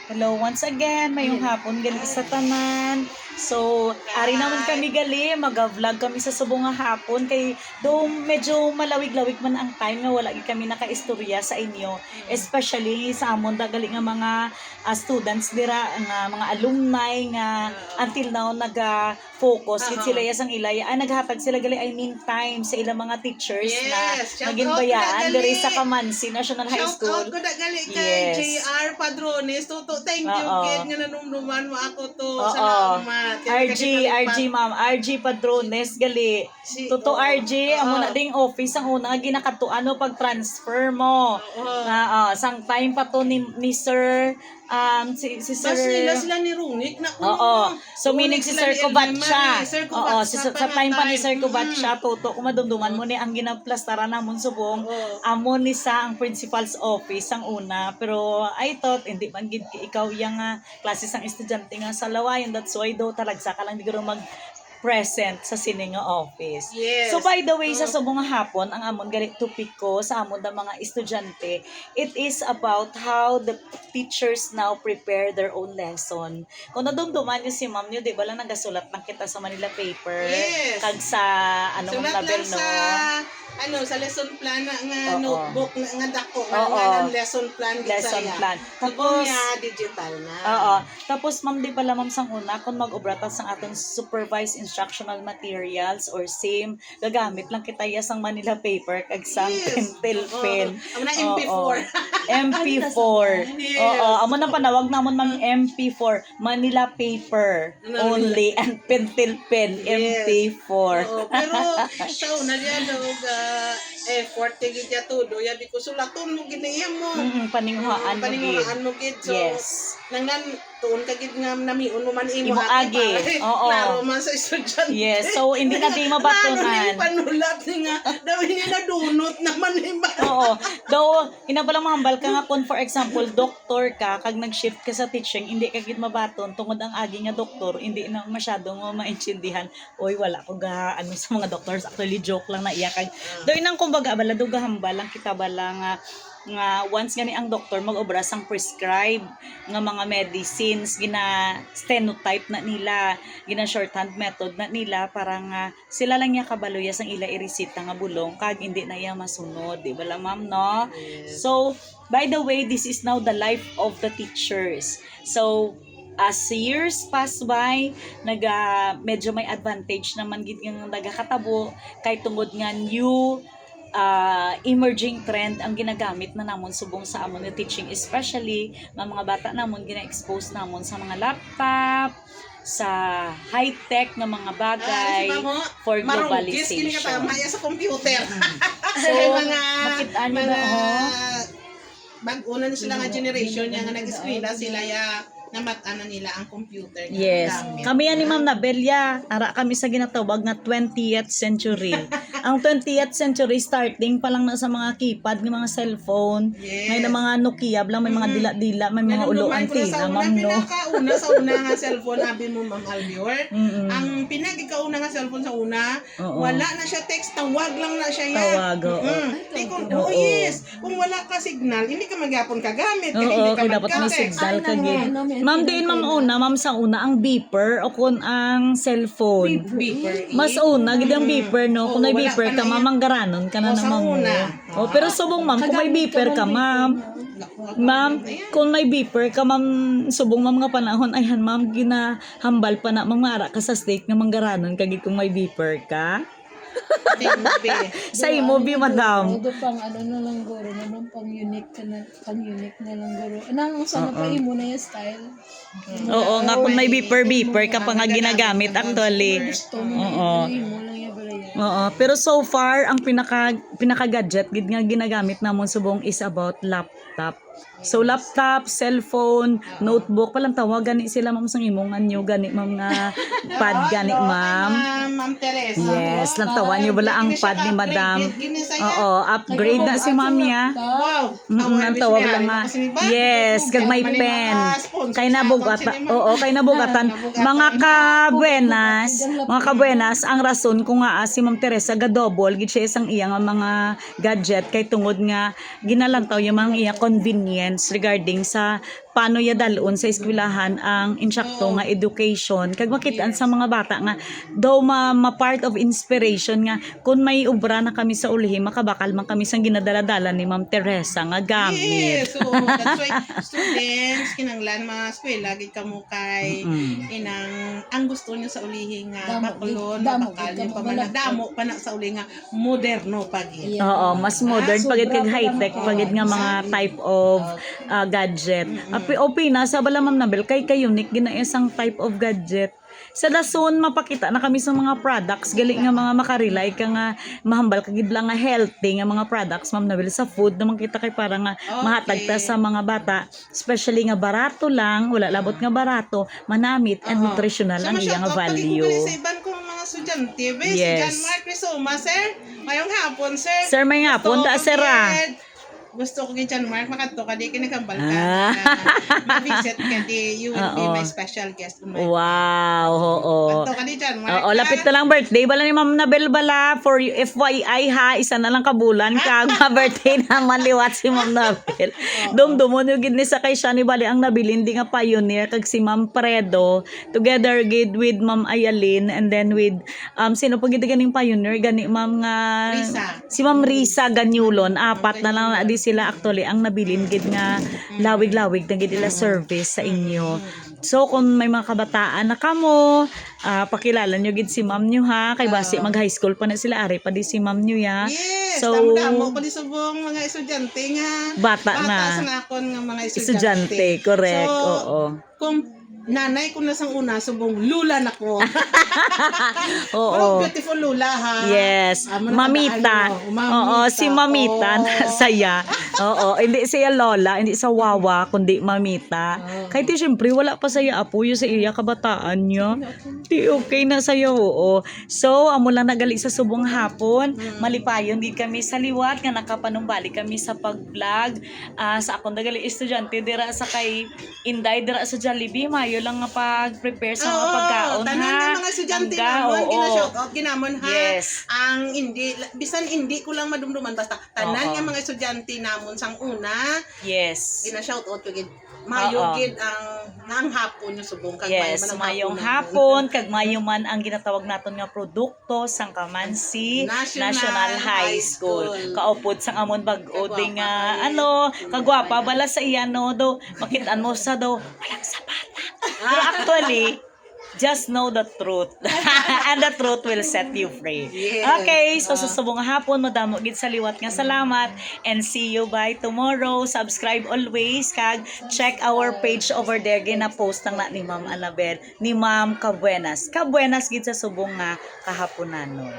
Hello once again, mayong hapon gali sa tanan. So, ari naman kami gali, mag-vlog kami sa subong nga hapon kay do medyo malawig-lawig man ang time nga wala gid kami nakaistorya sa inyo, especially sa amon da gali nga mga students dira nga mga alumni nga until now naga-focus gid sila sang ilaya ay naghatag sila gali time sa ilang mga teachers na shout naging out bayaan na diri gali. sa Kamansi National High Shout School. out ko na gali kay Yes. JR Padrones. Thank you, Oo. kid nga nanumduman mo ako to. Oo. Salamat. RG ma'am, RG Padrones gali. Toto RG, amo na ding office ang una nga ginakatuan mo pag transfer mo. Sang time pa to ni Sir si Sir Sila ni Runik na Oo. So meaning si Sir Kubat siya. Sir Oo, Kubat sa time pa ni Sir Kubat siya, toto kung madumduman mo ni ang ginaplastaran namon subong. Amo ni sa ang principal's office ang una, pero I thought hindi man gid ikaw yang klase sang estudyante nga sa lawayan, that's why daw talagsa ka lang di ka mag present sa sini nga office. Yes. So by the way, sa subong nga hapon, ang amon gali topic ko sa amon da mga estudyante, it is about how the teachers now prepare their own lesson. Kung nadumduman niyo si ma'am niyo, di ba lang nagasulat lang kita sa Manila paper? Yes. Kag sa Sulat label, lang no? sa lesson plan nga Oo. notebook nga dako Oo. nga lesson plan gid Lesson saya. plan. Tapos Tapos, digital na. oo. Tapos, ma'am, di pala, ma'am, sang una, kung mag-obrata sang atong supervised instructional materials or same, gagamit lang kita sang Manila paper kag sang pentel pen. Amo na MP4. MP4. Yes. Oo, amo na panawag namon mang MP4, Manila paper only and pentel pen, Yes. MP4. Oo, pero sa una diyan effort gid ya todo. Yabi ko sulaton mo ginaya mo. Paninguhaan mo gid. Paninguhaan mo gid. So, Yes. nanglan tuon ka gid nga namiun mo man imo Imo agi. Oo. Klaro man sa estudyante. Yes, so hindi na di mabatunan. Panulat ni nga daw hindi na dunot naman iba. Oo. Though, inabalang mahambal ka nga kung for example, doktor ka, kag nag-shift ka sa teaching, hindi ka gid mabaton, tungod ang agi nga doktor, hindi na masyadong maintindihan. Oy, wala ko ga, sa mga doctors, actually joke lang na iya. Kag, though inang kumbaga, balado gahambal lang kita bala nga once gani ang doktor mag-obra sang prescribe nga mga medicines gina stenotype na nila gina shorthand method na nila para nga sila lang niya kabaluya sang ila iresita nga bulong kag hindi na iya masunod, di ba la ma'am, no? So by the way, this is now the life of the teachers. So as years pass by, medyo may advantage naman gid nga nagakatabo kay tungod nga new emerging trend ang ginagamit na namon subong sa amon nga teaching, especially mga bata namon gina-expose namon sa mga laptop, sa high-tech nga mga bagay for globalization. Marunggis kini ka sa computer. So, mga makita nyo na, bag-una na sila nga generation nga nag-eskwela sila namatanan nila ang computer. Yes. Kami yan ni Ma'am Nabelia. Ara kami sa ginatawag na 20th century. Ang 20th century starting pa lang na sa mga keypad, ng mga cellphone, may na mga Nokia, lang may mga dila-dila, may mga ulo antena, ma'am, no? Pinakauna sa una nga cellphone, abi mo, Ma'am Albior. Ang pinagikauna nga cellphone sa una, wala na siya text, tawag lang na siya yan. Tawag, oo. Yes. Kung wala ka signal, hindi ka magyapon kagamit. Oo, kung dapat may signal ka gid. Ma'am, din ma'am una, ma'am sa una, ang beeper o kung ang cellphone. Beeper. Mas una, gid ang beeper, no? Kung may beeper ka, ma'am, manggaranon ka na naman mo. Oh, pero subong, ma'am, kung may beeper ka, ma'am, kung may beeper ka, ma'am, subong, ma'am, nga panahon, ayan, ma'am, ginahambal pa na, mangara ka sa state nga manggaranon ka, gid kung may beeper ka. Sa movie, madam. Odo pang na lang guro, pang unique na lang guro. Anong sana pa imo na yung style? Oo, nga kung may beeper ka pa nga ginagamit actually. Oo. Imo lang yung balay. Oo, pero so far ang pinaka gadget gid nga ginagamit namon subong is about laptop. So laptop, cellphone, notebook, palang tawag gani sila ma'am sang imongan nyo gani ma'am nga pad gani ma'am. Ma'am Teresa. Yes, lang tawa nyo bala ang pad ni madam. Oo, upgrade na si ma'am ya. Wow. Ang tawag lang nga. Yes, kag may pen. Kay nabugatan. Oo, kay nabugatan. Mga kabuenas, ang rason kung nga si Ma'am Teresa ga-double gid siya isang iya nga mga gadget kay tungod nga ginalantaw yung mga iya convenience regarding sa paano ya dalon sa eskwelahan ang insakto nga education kag makitaan sa mga bata nga daw ma part of inspiration nga kun may obra na kami sa ulihi makabakal man kami sang ginadala-dala ni Ma'am Teresa nga gamit. Yes, so that's why students kinanglan mga eskwela gid kamo kay inang ang gusto niyo sa ulihi nga bakulon bakal yung pamanagdamo pa na sa uli nga moderno pagid. Oo, mas modern pagid kag high-tech pagid nga mga type of gadget. Opina sa bala Ma'am Nabel kay unique gina isang type of gadget. Sa dason mapakita na kami sa mga products gali nga mga makarelay ka nga mahambal kagid lang nga healthy nga mga products Ma'am Nabel sa food naman kita kay para nga mahatag ta sa mga bata, especially nga barato lang, wala labot nga barato, manamit and nutritional ang iyang value. Sa iban kong mga estudyante, si John Mark Rizoma, sir. Ngayong hapon, sir. Sir, may hapon ta sir. Gusto ko kay John Mark makadto ka di kinakambal ka. Ma-visit ka di, you will be my special guest. Wow, oo. Kadto ka di John Mark. Oo, lapit na lang birthday bala ni Ma'am Nabel bala for you FYI ha, isa na lang kabulan kag birthday na maliwat si Ma'am Nabel. Dumdumon yung gid ni sa kay siya ni bali ang nabilin di nga pioneer kag si Ma'am Predo together gid with Ma'am Ayalin and then with sino pa gid ganing pioneer gani Ma'am nga si Ma'am Risa Ganyulon, apat na lang na di sila actually ang nabilin gid nga lawig-lawig na gid ila service sa inyo. So kung may mga kabataan na kamo, pakilala nyo gid si Ma'am nyo ha, kay basi mag high school pa na sila ari pa di si Ma'am nyo ya. Yes, so damo pa di subong mga estudyante nga bata na sa akon nga mga estudyante, correct. So, oo. Kung nanay ko na sang una subong lula na ko. Oo. Beautiful lula ha. Yes. Mamita. Oo, si Mamita na saya. Oo, hindi siya lola, hindi sa wawa, kundi Mamita. Kahit siyempre wala pa saya apo yung sa iya kabataan niya. Di okay na saya, oo. So, amo lang nagali sa subong hapon. Malipayon di kami sa liwat nga nakapanumbali kami sa pag-vlog. Sa akong nagali estudyante dira sa kay Inday dira sa Jollibee mayo lang nga pag-prepare sa mga pagkaon ha. Tanan nga mga estudyante namon gina-shoutout ginamon ha. Yes. Ang hindi bisan hindi ko lang madumduman basta tanan nga mga estudyante namon sang una. Yes. Gina-shoutout ko gid. Mayo gid ang hapon yung subong kag yes, mayong hapon kag mayo man ang ginatawag naton nga produkto sang Kamansi National High School. Kaupod sang amon bag-o ding kagwapa bala sa iya no do makitaan mo sa do walang sapata. Pero actually just know the truth. And the truth will set you free. Yes. Okay, so sa subong hapon, madamo gid sa liwat nga salamat and see you by tomorrow. Subscribe always kag check our page over there gina-post na ni Ma'am Annabel, ni Ma'am Kabuenas. Kabuenas gid sa subong nga kahaponanon.